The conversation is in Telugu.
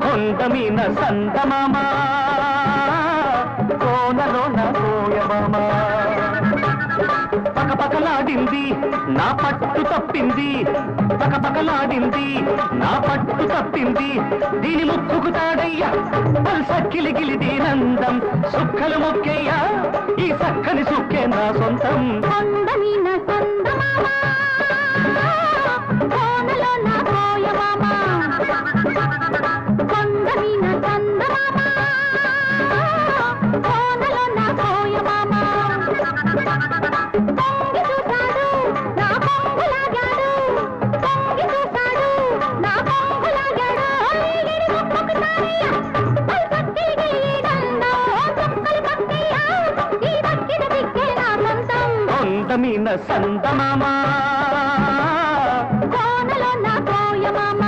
కొండమీన సందమామ కోనలోన కోయమామ పకపకలాడింది నా పట్టు తప్పింది పకపకలాడింది నా పట్టు తప్పింది దీని ముక్కుకు తాడయ్యా సక్కిలిగిలి దీనందం సుక్కలు మొక్కేయ్యా ఈ సక్కని సుక్కే నా సొంతం కొండమీన సందమామ కోనలోన కోయమామ కొండమీన సందమామ కోనలోన కోయమామ పొంగి చూశాడు నా పొంగులాగాడు పొంగి చూశాడు నా పొంగులాగాడు ఈగిడి ముక్కుకు తారయ్యా సక్కిలిగిలి దండం సుక్కలు మొక్కేయ్యా ఈ దక్కిన దిక్కే నా సొంతం కొండమీన సందమామ కోనలోన కోయమామ